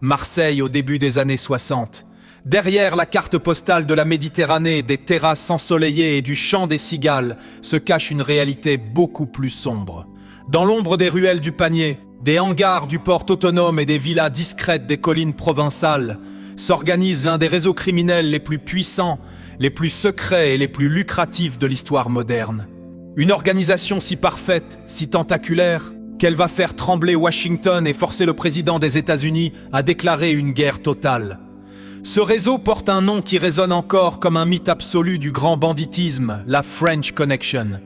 Marseille au début des années 60. Derrière la carte postale de la Méditerranée, des terrasses ensoleillées et du chant des cigales, se cache une réalité beaucoup plus sombre. Dans l'ombre des ruelles du Panier, des hangars du port autonome et des villas discrètes des collines provençales, s'organise l'un des réseaux criminels les plus puissants, les plus secrets et les plus lucratifs de l'histoire moderne. Une organisation si parfaite, si tentaculaire, qu'elle va faire trembler Washington et forcer le président des États-Unis à déclarer une guerre totale. Ce réseau porte un nom qui résonne encore comme un mythe absolu du grand banditisme, la French Connection.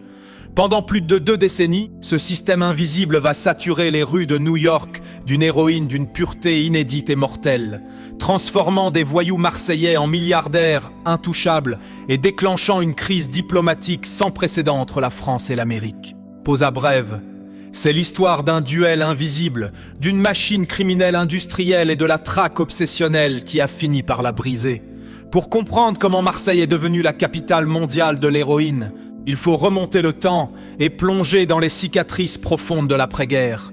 Pendant plus de 2 décennies, ce système invisible va saturer les rues de New York d'une héroïne d'une pureté inédite et mortelle, transformant des voyous marseillais en milliardaires intouchables et déclenchant une crise diplomatique sans précédent entre la France et l'Amérique. Posa brève, c'est l'histoire d'un duel invisible, d'une machine criminelle industrielle et de la traque obsessionnelle qui a fini par la briser. Pour comprendre comment Marseille est devenue la capitale mondiale de l'héroïne, il faut remonter le temps et plonger dans les cicatrices profondes de l'après-guerre.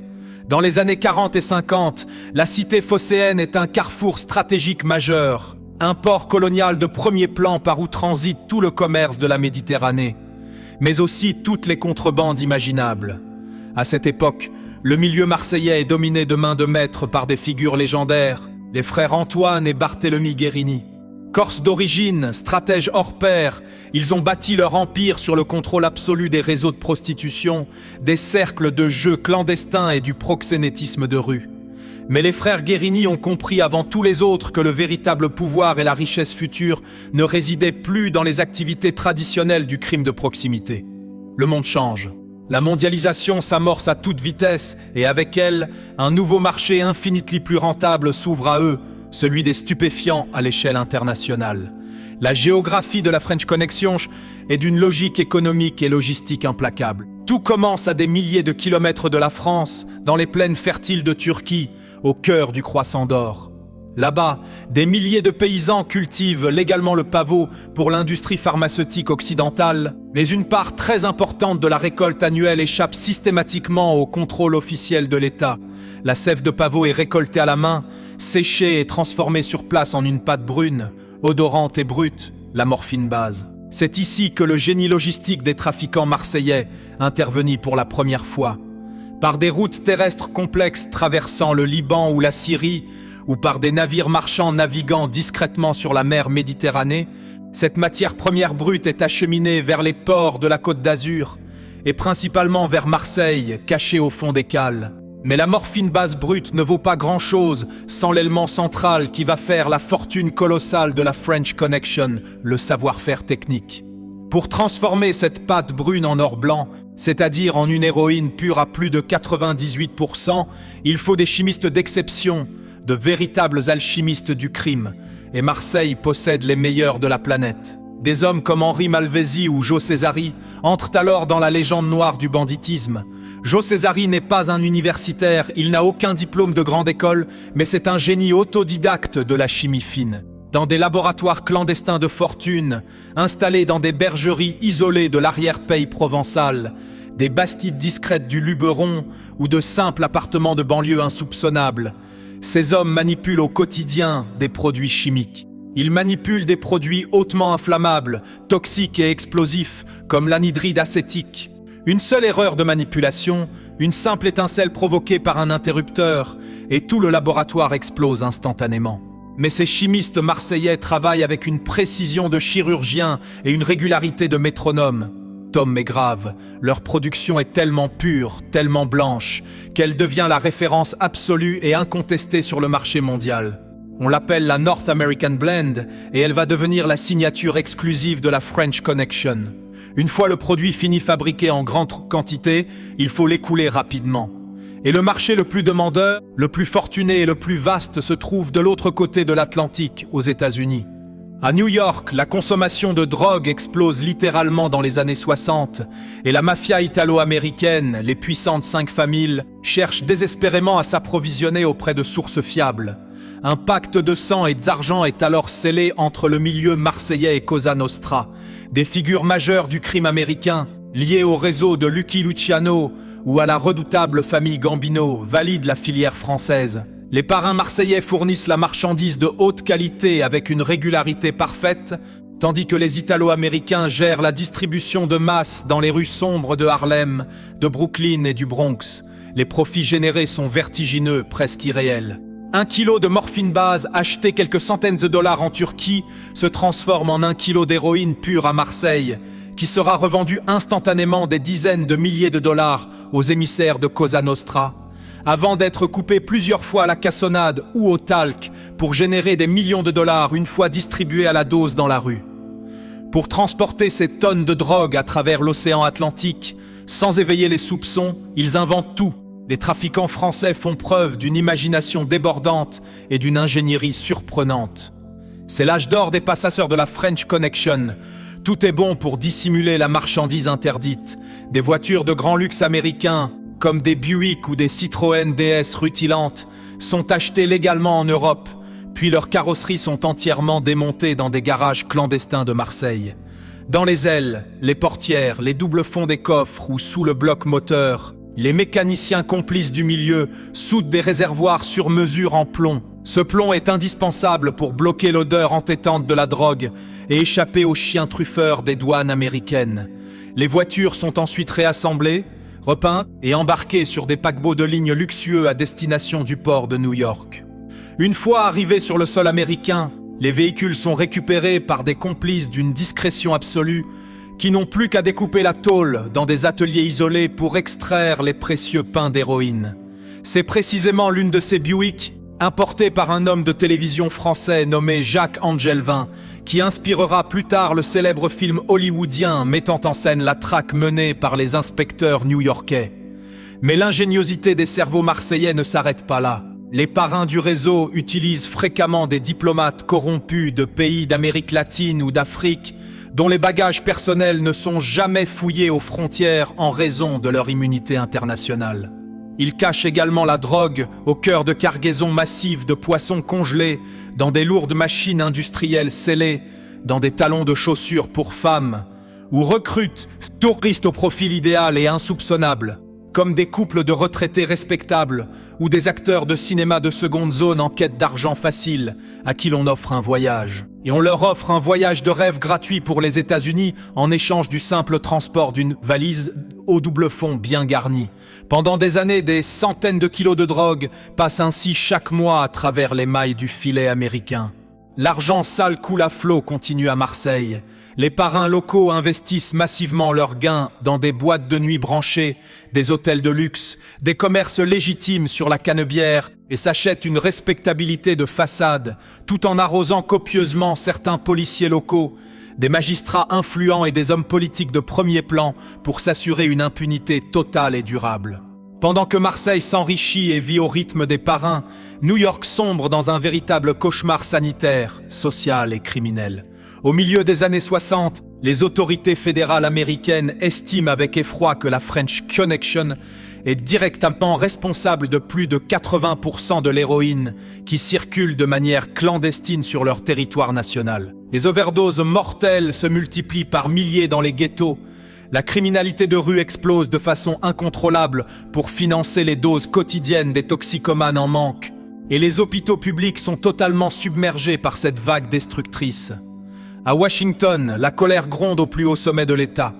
Dans les années 40 et 50, la cité phocéenne est un carrefour stratégique majeur, un port colonial de premier plan par où transite tout le commerce de la Méditerranée, mais aussi toutes les contrebandes imaginables. À cette époque, le milieu marseillais est dominé de main de maître par des figures légendaires, les frères Antoine et Barthélemy Guérini. Corses d'origine, stratèges hors pair, ils ont bâti leur empire sur le contrôle absolu des réseaux de prostitution, des cercles de jeux clandestins et du proxénétisme de rue. Mais les frères Guérini ont compris avant tous les autres que le véritable pouvoir et la richesse future ne résidaient plus dans les activités traditionnelles du crime de proximité. Le monde change. La mondialisation s'amorce à toute vitesse et avec elle, un nouveau marché infiniment plus rentable s'ouvre à eux, celui des stupéfiants à l'échelle internationale. La géographie de la French Connection est d'une logique économique et logistique implacable. Tout commence à des milliers de kilomètres de la France, dans les plaines fertiles de Turquie, au cœur du croissant d'or. Là-bas, des milliers de paysans cultivent légalement le pavot pour l'industrie pharmaceutique occidentale, mais une part très importante de la récolte annuelle échappe systématiquement au contrôle officiel de l'État. La sève de pavot est récoltée à la main, séchée et transformée sur place en une pâte brune, odorante et brute, la morphine base. C'est ici que le génie logistique des trafiquants marseillais intervenit pour la première fois. Par des routes terrestres complexes traversant le Liban ou la Syrie, ou par des navires marchands naviguant discrètement sur la mer Méditerranée, cette matière première brute est acheminée vers les ports de la Côte d'Azur, et principalement vers Marseille, cachée au fond des cales. Mais la morphine base brute ne vaut pas grand-chose sans l'élément central qui va faire la fortune colossale de la French Connection, le savoir-faire technique. Pour transformer cette pâte brune en or blanc, c'est-à-dire en une héroïne pure à plus de 98%, il faut des chimistes d'exception, de véritables alchimistes du crime, et Marseille possède les meilleurs de la planète. Des hommes comme Henri Malvesi ou Joe Césari entrent alors dans la légende noire du banditisme. Joe Césari n'est pas un universitaire, il n'a aucun diplôme de grande école, mais c'est un génie autodidacte de la chimie fine. Dans des laboratoires clandestins de fortune, installés dans des bergeries isolées de l'arrière-pays provençal, des bastides discrètes du Luberon ou de simples appartements de banlieue insoupçonnables, ces hommes manipulent au quotidien des produits chimiques. Ils manipulent des produits hautement inflammables, toxiques et explosifs, comme l'anhydride acétique. Une seule erreur de manipulation, une simple étincelle provoquée par un interrupteur, et tout le laboratoire explose instantanément. Mais ces chimistes marseillais travaillent avec une précision de chirurgien et une régularité de métronome. Tom mais grave, leur production est tellement pure, tellement blanche, qu'elle devient la référence absolue et incontestée sur le marché mondial. On l'appelle la North American Blend et elle va devenir la signature exclusive de la French Connection. Une fois le produit fini fabriqué en grande quantité, il faut l'écouler rapidement. Et le marché le plus demandeur, le plus fortuné et le plus vaste se trouve de l'autre côté de l'Atlantique, aux États-Unis. À New York, la consommation de drogue explose littéralement dans les années 60 et la mafia italo-américaine, les puissantes 5 familles, cherche désespérément à s'approvisionner auprès de sources fiables. Un pacte de sang et d'argent est alors scellé entre le milieu marseillais et Cosa Nostra, des figures majeures du crime américain, liées au réseau de Lucky Luciano ou à la redoutable famille Gambino, valide la filière française. Les parrains marseillais fournissent la marchandise de haute qualité avec une régularité parfaite, tandis que les Italo-Américains gèrent la distribution de masse dans les rues sombres de Harlem, de Brooklyn et du Bronx. Les profits générés sont vertigineux, presque irréels. 1 kilo de morphine base acheté quelques centaines de dollars en Turquie se transforme en 1 kilo d'héroïne pure à Marseille, qui sera revendu instantanément des dizaines de milliers de dollars aux émissaires de Cosa Nostra, avant d'être coupé plusieurs fois à la cassonade ou au talc pour générer des millions de dollars une fois distribués à la dose dans la rue. Pour transporter ces tonnes de drogue à travers l'océan Atlantique, sans éveiller les soupçons, ils inventent tout. Les trafiquants français font preuve d'une imagination débordante et d'une ingénierie surprenante. C'est l'âge d'or des passeurs de la French Connection. Tout est bon pour dissimuler la marchandise interdite. Des voitures de grand luxe américains, comme des Buick ou des Citroën DS rutilantes, sont achetées légalement en Europe, puis leurs carrosseries sont entièrement démontées dans des garages clandestins de Marseille. Dans les ailes, les portières, les doubles fonds des coffres ou sous le bloc moteur, les mécaniciens complices du milieu soudent des réservoirs sur mesure en plomb. Ce plomb est indispensable pour bloquer l'odeur entêtante de la drogue et échapper aux chiens truffeurs des douanes américaines. Les voitures sont ensuite réassemblées, repeintes et embarquées sur des paquebots de ligne luxueux à destination du port de New York. Une fois arrivés sur le sol américain, les véhicules sont récupérés par des complices d'une discrétion absolue qui n'ont plus qu'à découper la tôle dans des ateliers isolés pour extraire les précieux pains d'héroïne. C'est précisément l'une de ces Buick, importée par un homme de télévision français nommé Jacques Angelvin, qui inspirera plus tard le célèbre film hollywoodien mettant en scène la traque menée par les inspecteurs new-yorkais. Mais l'ingéniosité des cerveaux marseillais ne s'arrête pas là. Les parrains du réseau utilisent fréquemment des diplomates corrompus de pays d'Amérique latine ou d'Afrique, dont les bagages personnels ne sont jamais fouillés aux frontières en raison de leur immunité internationale. Ils cachent également la drogue au cœur de cargaisons massives de poissons congelés, dans des lourdes machines industrielles scellées, dans des talons de chaussures pour femmes, ou recrutent touristes au profil idéal et insoupçonnable, comme des couples de retraités respectables ou des acteurs de cinéma de seconde zone en quête d'argent facile, à qui l'on offre un voyage. Et on leur offre un voyage de rêve gratuit pour les États-Unis en échange du simple transport d'une valise au double fond bien garnie. Pendant des années, des centaines de kilos de drogue passent ainsi chaque mois à travers les mailles du filet américain. L'argent sale coule à flot, continue à Marseille. Les parrains locaux investissent massivement leurs gains dans des boîtes de nuit branchées, des hôtels de luxe, des commerces légitimes sur la canebière et s'achètent une respectabilité de façade, tout en arrosant copieusement certains policiers locaux, des magistrats influents et des hommes politiques de premier plan pour s'assurer une impunité totale et durable. Pendant que Marseille s'enrichit et vit au rythme des parrains, New York sombre dans un véritable cauchemar sanitaire, social et criminel. Au milieu des années 60, les autorités fédérales américaines estiment avec effroi que la French Connection est directement responsable de plus de 80% de l'héroïne qui circule de manière clandestine sur leur territoire national. Les overdoses mortelles se multiplient par milliers dans les ghettos. La criminalité de rue explose de façon incontrôlable pour financer les doses quotidiennes des toxicomanes en manque. Et les hôpitaux publics sont totalement submergés par cette vague destructrice. À Washington, la colère gronde au plus haut sommet de l'État.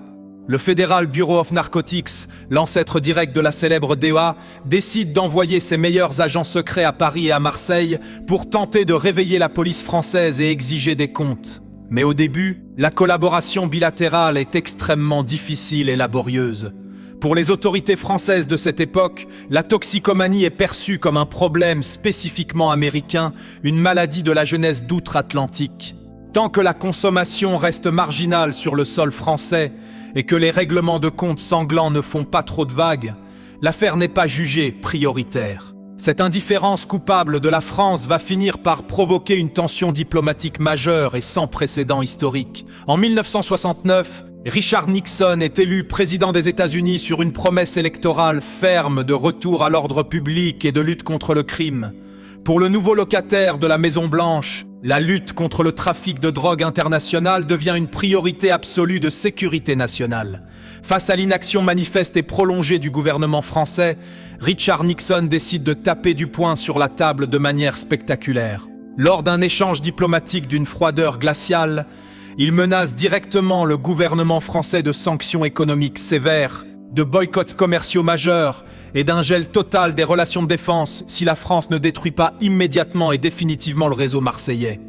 Le Federal Bureau of Narcotics, l'ancêtre direct de la célèbre DEA, décide d'envoyer ses meilleurs agents secrets à Paris et à Marseille pour tenter de réveiller la police française et exiger des comptes. Mais au début, la collaboration bilatérale est extrêmement difficile et laborieuse. Pour les autorités françaises de cette époque, la toxicomanie est perçue comme un problème spécifiquement américain, une maladie de la jeunesse d'outre-Atlantique. Tant que la consommation reste marginale sur le sol français et que les règlements de compte sanglants ne font pas trop de vagues, l'affaire n'est pas jugée prioritaire. Cette indifférence coupable de la France va finir par provoquer une tension diplomatique majeure et sans précédent historique. En 1969, Richard Nixon est élu président des États-Unis sur une promesse électorale ferme de retour à l'ordre public et de lutte contre le crime. Pour le nouveau locataire de la Maison-Blanche, la lutte contre le trafic de drogue internationale devient une priorité absolue de sécurité nationale. Face à l'inaction manifeste et prolongée du gouvernement français, Richard Nixon décide de taper du poing sur la table de manière spectaculaire. Lors d'un échange diplomatique d'une froideur glaciale, il menace directement le gouvernement français de sanctions économiques sévères, de boycotts commerciaux majeurs et d'un gel total des relations de défense si la France ne détruit pas immédiatement et définitivement le réseau marseillais.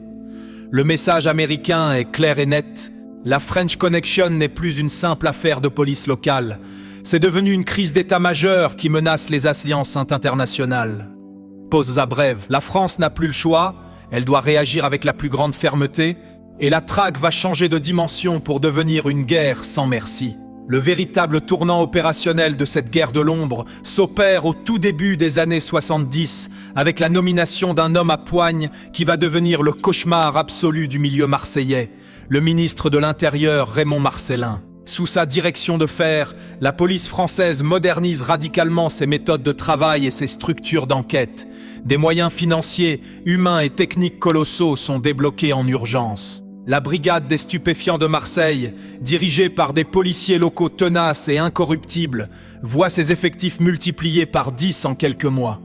Le message américain est clair et net. La French Connection n'est plus une simple affaire de police locale. C'est devenu une crise d'état majeure qui menace les alliances internationales. Pause à brève. La France n'a plus le choix. Elle doit réagir avec la plus grande fermeté. Et la traque va changer de dimension pour devenir une guerre sans merci. Le véritable tournant opérationnel de cette guerre de l'ombre s'opère au tout début des années 70 avec la nomination d'un homme à poigne qui va devenir le cauchemar absolu du milieu marseillais, le ministre de l'Intérieur Raymond Marcellin. Sous sa direction de fer, la police française modernise radicalement ses méthodes de travail et ses structures d'enquête. Des moyens financiers, humains et techniques colossaux sont débloqués en urgence. La brigade des stupéfiants de Marseille, dirigée par des policiers locaux tenaces et incorruptibles, voit ses effectifs multipliés par 10 en quelques mois.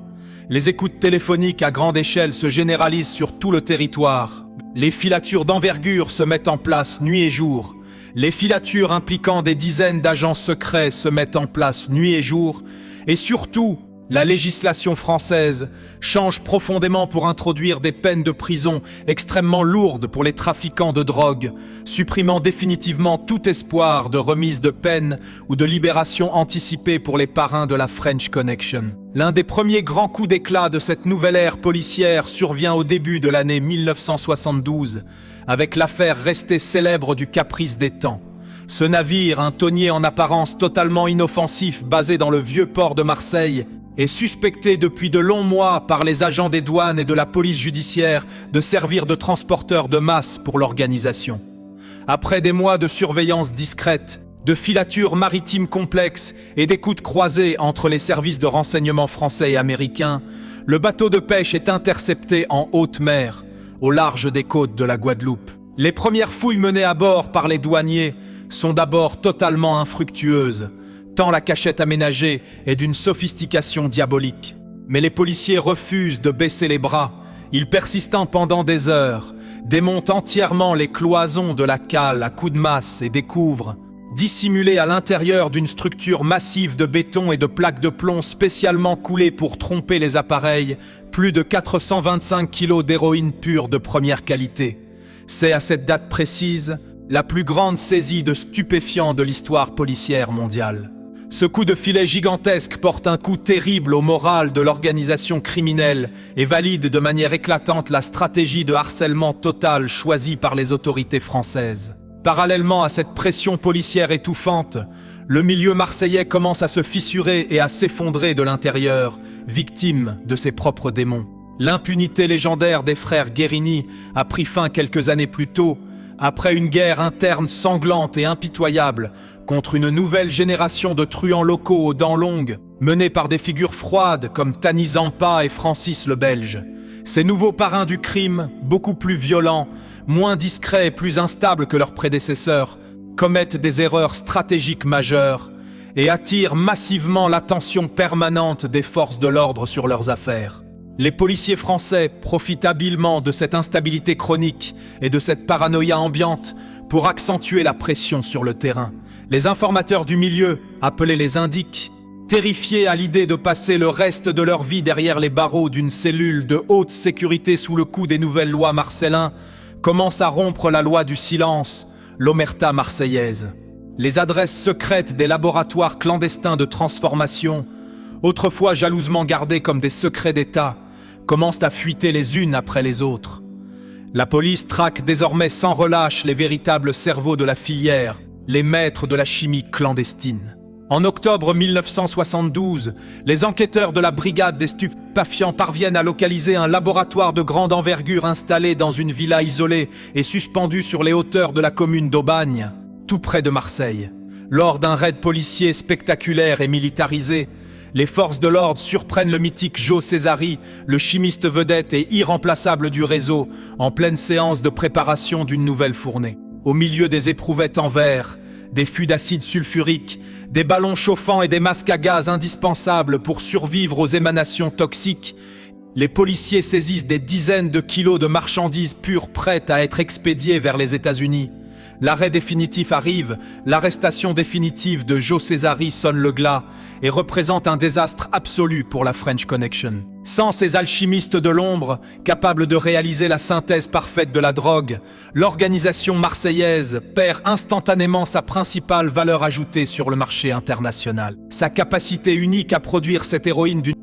Les écoutes téléphoniques à grande échelle se généralisent sur tout le territoire. Les filatures d'envergure se mettent en place nuit et jour. Les filatures impliquant des dizaines d'agents secrets se mettent en place nuit et jour. Et surtout, la législation française change profondément pour introduire des peines de prison extrêmement lourdes pour les trafiquants de drogue, supprimant définitivement tout espoir de remise de peine ou de libération anticipée pour les parrains de la French Connection. L'un des premiers grands coups d'éclat de cette nouvelle ère policière survient au début de l'année 1972, avec l'affaire restée célèbre du Caprice des Temps. Ce navire, un tonnier en apparence totalement inoffensif basé dans le vieux port de Marseille, est suspecté depuis de longs mois par les agents des douanes et de la police judiciaire de servir de transporteur de masse pour l'organisation. Après des mois de surveillance discrète, de filatures maritimes complexes et d'écoutes croisées entre les services de renseignement français et américains, le bateau de pêche est intercepté en haute mer, au large des côtes de la Guadeloupe. Les premières fouilles menées à bord par les douaniers sont d'abord totalement infructueuses, tant la cachette aménagée est d'une sophistication diabolique. Mais les policiers refusent de baisser les bras. Ils persistent pendant des heures, démontent entièrement les cloisons de la cale à coups de masse et découvrent, dissimulés à l'intérieur d'une structure massive de béton et de plaques de plomb spécialement coulées pour tromper les appareils, plus de 425 kilos d'héroïne pure de première qualité. C'est à cette date précise la plus grande saisie de stupéfiants de l'histoire policière mondiale. Ce coup de filet gigantesque porte un coup terrible au moral de l'organisation criminelle et valide de manière éclatante la stratégie de harcèlement total choisie par les autorités françaises. Parallèlement à cette pression policière étouffante, le milieu marseillais commence à se fissurer et à s'effondrer de l'intérieur, victime de ses propres démons. L'impunité légendaire des frères Guérini a pris fin quelques années plus tôt, après une guerre interne sanglante et impitoyable contre une nouvelle génération de truands locaux aux dents longues, menée par des figures froides comme Tani Zampa et Francis le Belge. Ces nouveaux parrains du crime, beaucoup plus violents, moins discrets et plus instables que leurs prédécesseurs, commettent des erreurs stratégiques majeures et attirent massivement l'attention permanente des forces de l'ordre sur leurs affaires. Les policiers français profitent habilement de cette instabilité chronique et de cette paranoïa ambiante pour accentuer la pression sur le terrain. Les informateurs du milieu, appelés les indiques, terrifiés à l'idée de passer le reste de leur vie derrière les barreaux d'une cellule de haute sécurité sous le coup des nouvelles lois Marcellin, commencent à rompre la loi du silence, l'omerta marseillaise. Les adresses secrètes des laboratoires clandestins de transformation, autrefois jalousement gardés comme des secrets d'État, commencent à fuiter les unes après les autres. La police traque désormais sans relâche les véritables cerveaux de la filière, les maîtres de la chimie clandestine. En octobre 1972, les enquêteurs de la brigade des stupéfiants parviennent à localiser un laboratoire de grande envergure installé dans une villa isolée et suspendu sur les hauteurs de la commune d'Aubagne, tout près de Marseille. Lors d'un raid policier spectaculaire et militarisé, les forces de l'ordre surprennent le mythique Joe Césari, le chimiste vedette et irremplaçable du réseau, en pleine séance de préparation d'une nouvelle fournée. Au milieu des éprouvettes en verre, des fûts d'acide sulfurique, des ballons chauffants et des masques à gaz indispensables pour survivre aux émanations toxiques. Les policiers saisissent des dizaines de kilos de marchandises pures prêtes à être expédiées vers les États-Unis. L'arrêt définitif arrive, l'arrestation définitive de Joe Cesari sonne le glas et représente un désastre absolu pour la French Connection. Sans ces alchimistes de l'ombre, capables de réaliser la synthèse parfaite de la drogue, l'organisation marseillaise perd instantanément sa principale valeur ajoutée sur le marché international. Sa capacité unique à produire cette héroïne d'une